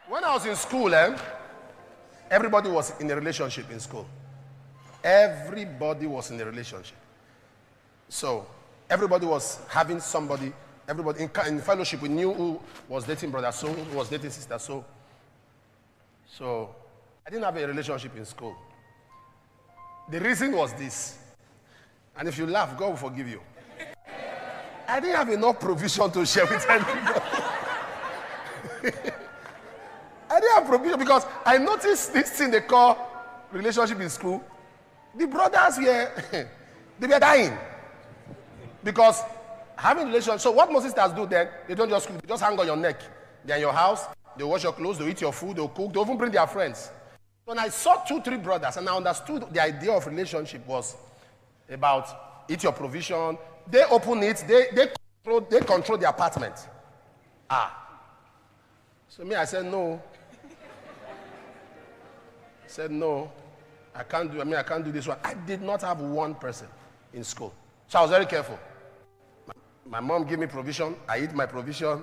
When I was in school, everybody was in a relationship in school. Everybody was in a relationship. So, everybody was having somebody, everybody in fellowship, we knew who was dating brother so, who was dating sister so. So, I didn't have a relationship in school. The reason was this. And if you laugh, God will forgive you. I didn't have enough provision to share with anybody. I didn't have provision because I noticed this thing they call relationship in school. The brothers were, they were dying. Because having relationship, so what most sisters do then, they don't just cook, they just hang on your neck. They're in your house, they wash your clothes, they eat your food, they'll cook, they even bring their friends. When I saw 2, 3 brothers and I understood the idea of relationship was about eat your provision, they open it, they control the apartment. So me, I said no. I said no, I can't do this one. I did not have one person in school. So I was very careful. My mom gave me provision, I eat my provision.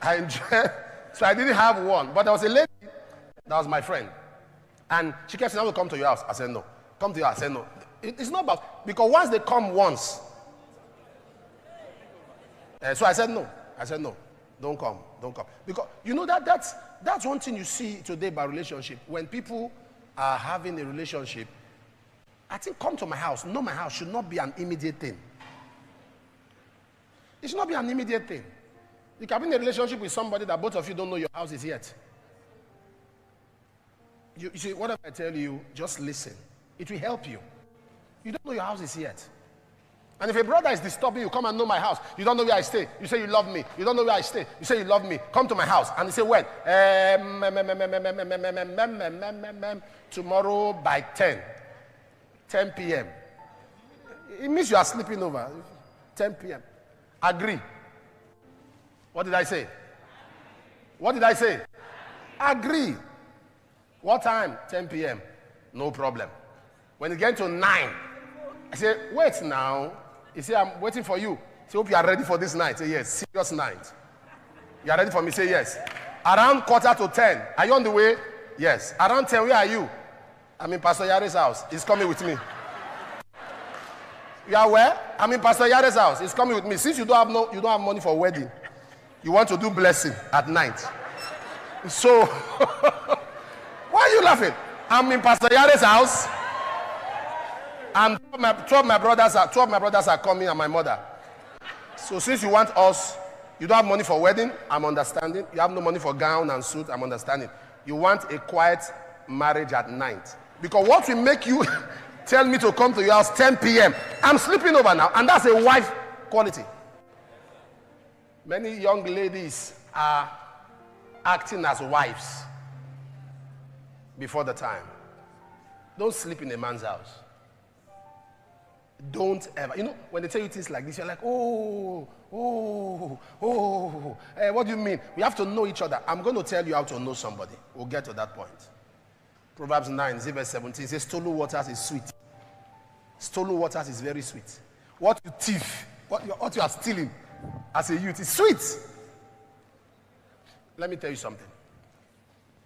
I enjoyed. So I didn't have one. But there was a lady that was my friend. And she kept saying, I will come to your house. I said, no. Come to your house. I said, no. It's not about, because once they come once. So I said, no. I said, no. Don't come. Don't come. Because, you know, that's one thing you see today about relationship. When people are having a relationship, I think come to my house. No, my house should not be an immediate thing. It should not be an immediate thing. You can be in a relationship with somebody that both of you don't know your house is yet. You see, whatever I tell you, just listen. It will help you. You don't know your house is yet. And if a brother is disturbing you, come and know my house. You don't know where I stay. You say you love me. You don't know where I stay. You say you love me. Come to my house. And you say, when? Tomorrow by 10 p.m. It means you are sleeping over. 10 p.m. Agree. What did I say? What did I say? Agree. What time? 10 p.m. No problem. When it gets to 9, I say, wait now. He say, I'm waiting for you. Say, hope you are ready for this night. Say, yes, serious night. You are ready for me? Say, yes. Around 9:45, are you on the way? Yes. Around 10, where are you? I'm in Pastor Yare's house. He's coming with me. You are where? I'm in Pastor Yare's house. He's coming with me. Since you don't have money for wedding, you want to do blessing at night. So, why are you laughing? I'm in Pastor Yare's house. And two of my brothers are coming and my mother. So since you want us, you don't have money for wedding, I'm understanding. You have no money for gown and suit, I'm understanding. You want a quiet marriage at night. Because what will make you tell me to come to your house 10 p.m. I'm sleeping over now, and that's a wife quality. Many young ladies are acting as wives before the time. Don't sleep in a man's house. Don't ever. You know, when they tell you things like this, you're like, what do you mean? We have to know each other. I'm going to tell you how to know somebody. We'll get to that point. Proverbs 9, verse 17 says, stolen waters is sweet. Stolen waters is very sweet. What you thief, what you are stealing as a youth is sweet. Let me tell you something.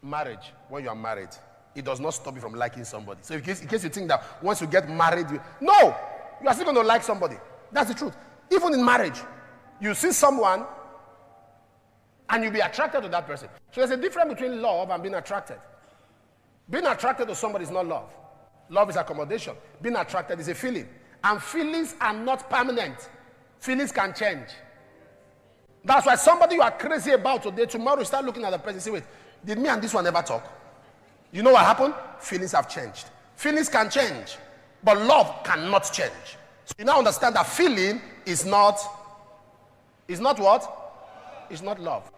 Marriage, when you are married, it does not stop you from liking somebody. So in case you think that once you get married, no, you are still going to like somebody. That's the truth. Even in marriage, you see someone and you'll be attracted to that person. So there's a difference between love and being attracted. Being attracted to somebody is not love. Love is accommodation. Being attracted is a feeling. And feelings are not permanent. Feelings can change. That's why somebody you are crazy about today, tomorrow you start looking at the person and say, wait, did me and this one ever talk? You know what happened? Feelings have changed. Feelings can change, but love cannot change. So you now understand that feeling is not what? It's not love.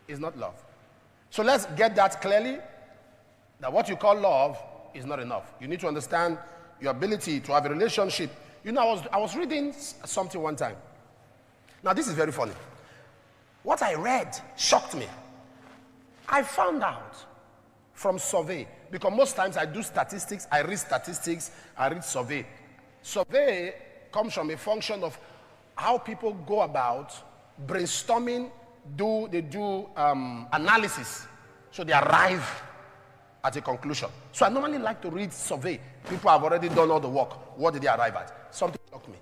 It's not love. So let's get that clearly, that what you call love is not enough. You need to understand your ability to have a relationship. You know, I was reading something one time. Now, this is very funny. What I read shocked me. I found out from survey, because most times I do statistics, I read statistics, I read survey. Survey comes from a function of how people go about brainstorming do analysis, so they arrive at a conclusion. So I normally like to read survey. People have already done all the work. What did they arrive at? Something shocked me.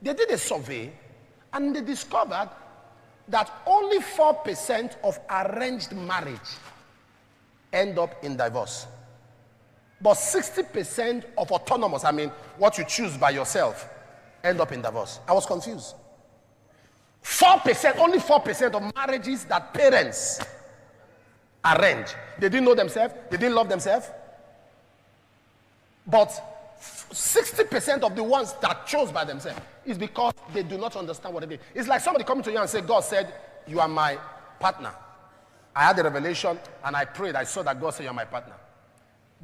They did a survey and they discovered that only 4% of arranged marriage end up in divorce. But 60% of autonomous, I mean, what you choose by yourself, end up in divorce. I was confused. 4%, only 4% of marriages that parents arrange. They didn't know themselves, they didn't love themselves. But 60% of the ones that chose by themselves is because they do not understand what it is. It's like somebody coming to you and say, God said, you are my partner. I had a revelation and I prayed. I saw that God said, you are my partner.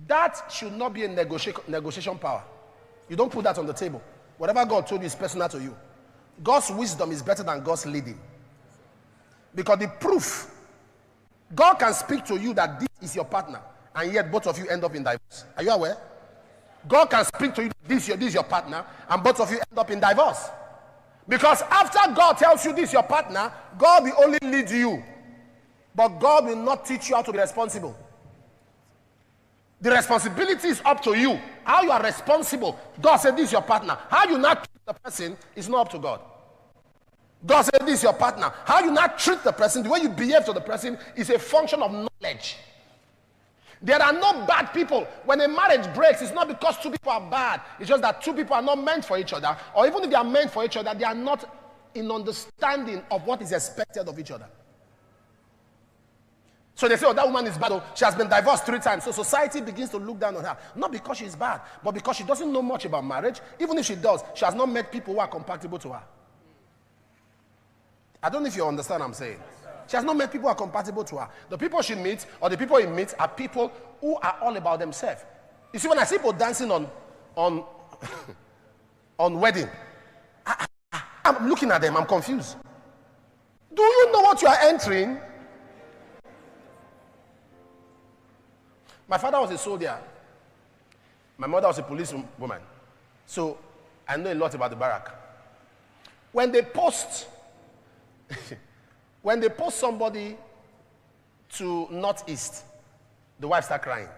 That should not be a negotiation power. You don't put that on the table. Whatever God told you is personal to you. God's wisdom is better than God's leading. Because the proof, God can speak to you that this is your partner, and yet both of you end up in divorce. Are you aware? God can speak to you, this is your partner, and both of you end up in divorce. Because after God tells you this is your partner, God will only lead you. But God will not teach you how to be responsible. The responsibility is up to you. How you are responsible. God said this is your partner. How you not treat the person is not up to God. God said this is your partner. How you not treat the person, the way you behave to the person is a function of knowledge. There are no bad people. When a marriage breaks, it's not because two people are bad. It's just that two people are not meant for each other. Or even if they are meant for each other, they are not in understanding of what is expected of each other. So they say, oh, that woman is bad. Oh, she has been divorced 3 times. So society begins to look down on her. Not because she's bad, but because she doesn't know much about marriage. Even if she does, she has not met people who are compatible to her. I don't know if you understand what I'm saying. She has not met people who are compatible to her. The people she meets, or the people he meets, are people who are all about themselves. You see, when I see people dancing on wedding, I'm looking at them, I'm confused. Do you know what you are entering? My father was a soldier. My mother was a policewoman. So I know a lot about the barrack. When they post somebody to northeast, the wife start crying.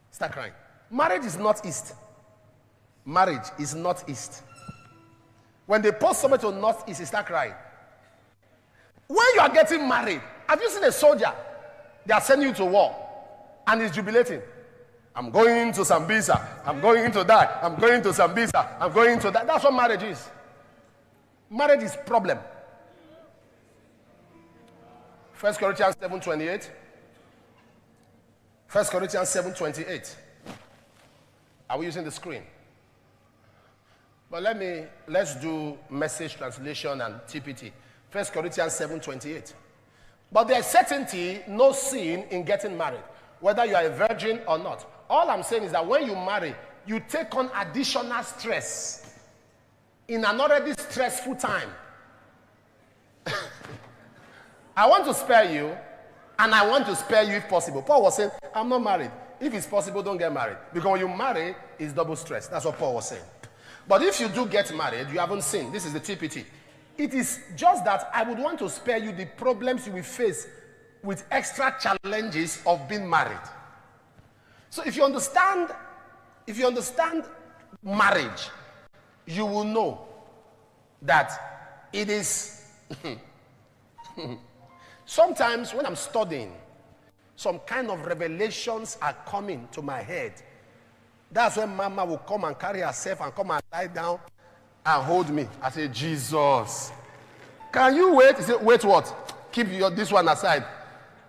Start crying. Marriage is northeast. Marriage is northeast. When they post somebody to northeast, they start crying. When you are getting married, have you seen a soldier? They are sending you to war. And he's jubilating. I'm going to Sambisa. I'm going to die. I'm going to Sambisa. I'm going to die. That's what marriage is. Marriage is problem. 1 Corinthians 7:28. 1 Corinthians 7:28. Are we using the screen? But let's do message translation and TPT. 1 Corinthians 7:28. But there's certainty, no sin in getting married, whether you are a virgin or not. All I'm saying is that when you marry, you take on additional stress in an already stressful time. I want to spare you, and I want to spare you if possible. Paul was saying, I'm not married. If it's possible, don't get married. Because when you marry, it's double stress. That's what Paul was saying. But if you do get married, you haven't sinned. This is the TPT. It is just that I would want to spare you the problems you will face with extra challenges of being married. So if you understand marriage, you will know that it is sometimes when I'm studying, some kind of revelations are coming to my head. That's when Mama will come and carry herself and come and lie down and hold me. I say, Jesus, can you wait? He said, wait what? Keep this one aside.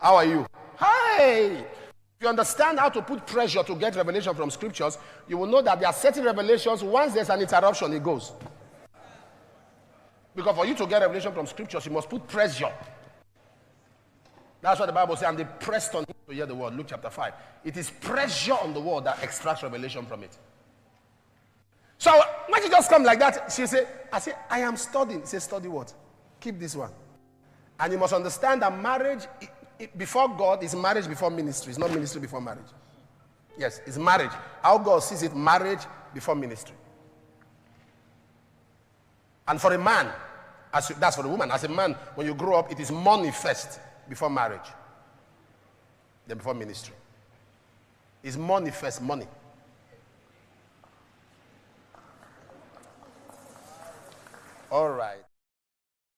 How are you? Hey! If you understand how to put pressure to get revelation from scriptures, you will know that there are certain revelations, once there's an interruption, it goes. Because for you to get revelation from scriptures, you must put pressure. That's what the Bible says, and they pressed on him to hear the word. Luke chapter 5. It is pressure on the word that extracts revelation from it. So when she just come like that, she say, I am studying. He said, study what? Keep this one. And you must understand that marriage, before God, is marriage before ministry. It's not ministry before marriage. Yes, it's marriage. How God sees it, marriage before ministry. And for a man, That's for the woman. As a man, when you grow up, it is money first before marriage, then before ministry. It's money first, money. All right.